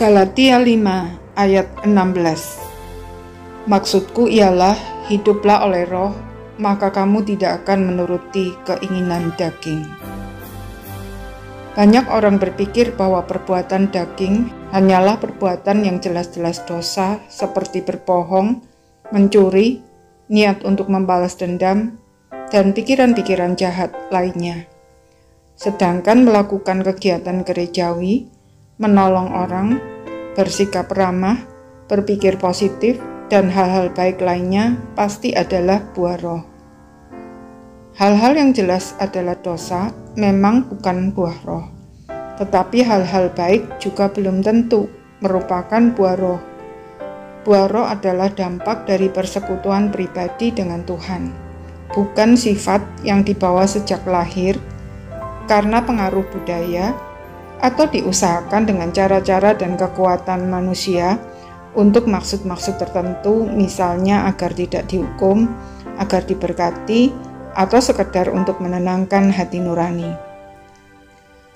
Galatia 5 ayat 16. Maksudku ialah hiduplah oleh roh, maka kamu tidak akan menuruti keinginan daging. Banyak orang berpikir bahwa perbuatan daging hanyalah perbuatan yang jelas-jelas dosa seperti berbohong, mencuri, niat untuk membalas dendam, dan pikiran-pikiran jahat lainnya. Sedangkan melakukan kegiatan gerejawi, menolong orang, bersikap ramah, berpikir positif, dan hal-hal baik lainnya pasti adalah buah roh. Hal-hal yang jelas adalah dosa, memang bukan buah roh. Tetapi hal-hal baik juga belum tentu merupakan buah roh. Buah roh adalah dampak dari persekutuan pribadi dengan Tuhan, bukan sifat yang dibawa sejak lahir karena pengaruh budaya, atau diusahakan dengan cara-cara dan kekuatan manusia untuk maksud-maksud tertentu, misalnya agar tidak dihukum, agar diberkati, atau sekedar untuk menenangkan hati nurani.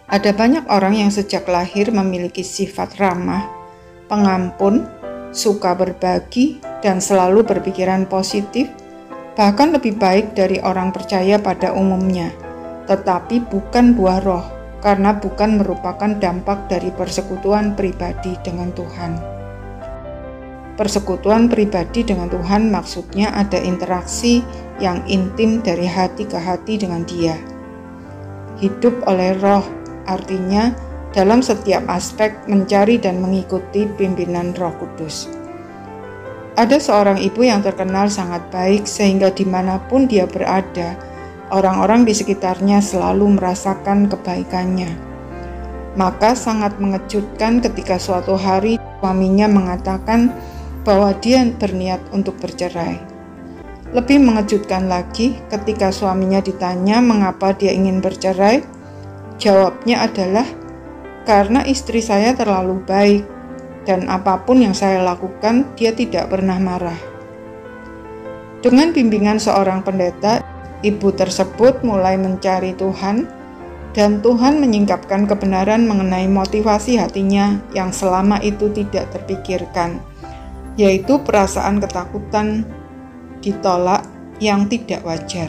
Ada banyak orang yang sejak lahir memiliki sifat ramah, pengampun, suka berbagi, dan selalu berpikiran positif, bahkan lebih baik dari orang percaya pada umumnya, tetapi bukan buah roh, karena bukan merupakan dampak dari persekutuan pribadi dengan Tuhan. Persekutuan pribadi dengan Tuhan maksudnya ada interaksi yang intim dari hati ke hati dengan Dia. Hidup oleh roh artinya dalam setiap aspek mencari dan mengikuti pimpinan Roh Kudus. Ada seorang ibu yang terkenal sangat baik sehingga dimanapun dia berada, orang-orang di sekitarnya selalu merasakan kebaikannya. Maka sangat mengejutkan ketika suatu hari suaminya mengatakan bahwa dia berniat untuk bercerai. Lebih mengejutkan lagi ketika suaminya ditanya mengapa dia ingin bercerai, jawabnya adalah, "Karena istri saya terlalu baik, dan apapun yang saya lakukan dia tidak pernah marah." Dengan bimbingan seorang pendeta, ibu tersebut mulai mencari Tuhan, dan Tuhan menyingkapkan kebenaran mengenai motivasi hatinya yang selama itu tidak terpikirkan, yaitu perasaan ketakutan ditolak yang tidak wajar.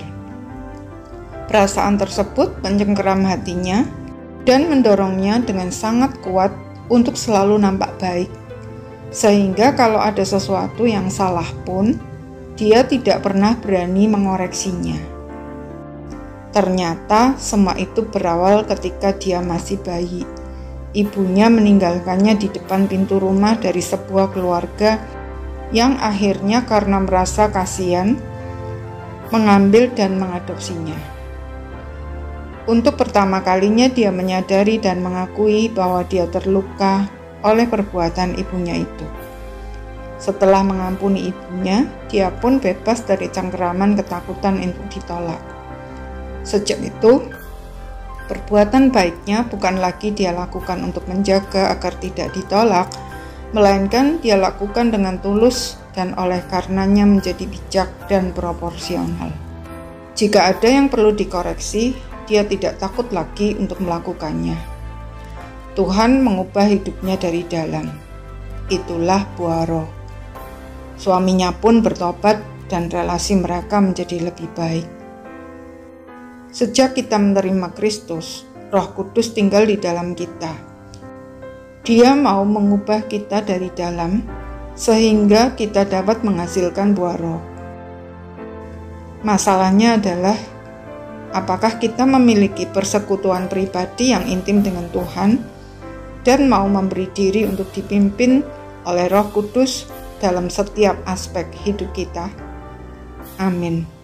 Perasaan tersebut mencengkeram hatinya dan mendorongnya dengan sangat kuat untuk selalu nampak baik, sehingga kalau ada sesuatu yang salah pun, dia tidak pernah berani mengoreksinya. Ternyata semua itu berawal ketika dia masih bayi. Ibunya meninggalkannya di depan pintu rumah dari sebuah keluarga yang akhirnya karena merasa kasihan, mengambil dan mengadopsinya. Untuk pertama kalinya dia menyadari dan mengakui bahwa dia terluka oleh perbuatan ibunya itu. Setelah mengampuni ibunya, dia pun bebas dari cengkeraman ketakutan untuk ditolak. Sejak itu, perbuatan baiknya bukan lagi dia lakukan untuk menjaga agar tidak ditolak, melainkan dia lakukan dengan tulus dan oleh karenanya menjadi bijak dan proporsional. Jika ada yang perlu dikoreksi, dia tidak takut lagi untuk melakukannya. Tuhan mengubah hidupnya dari dalam. Itulah buah roh. Suaminya pun bertobat dan relasi mereka menjadi lebih baik. Sejak kita menerima Kristus, Roh Kudus tinggal di dalam kita. Dia mau mengubah kita dari dalam, sehingga kita dapat menghasilkan buah roh. Masalahnya adalah, apakah kita memiliki persekutuan pribadi yang intim dengan Tuhan, dan mau memberi diri untuk dipimpin oleh Roh Kudus dalam setiap aspek hidup kita? Amin.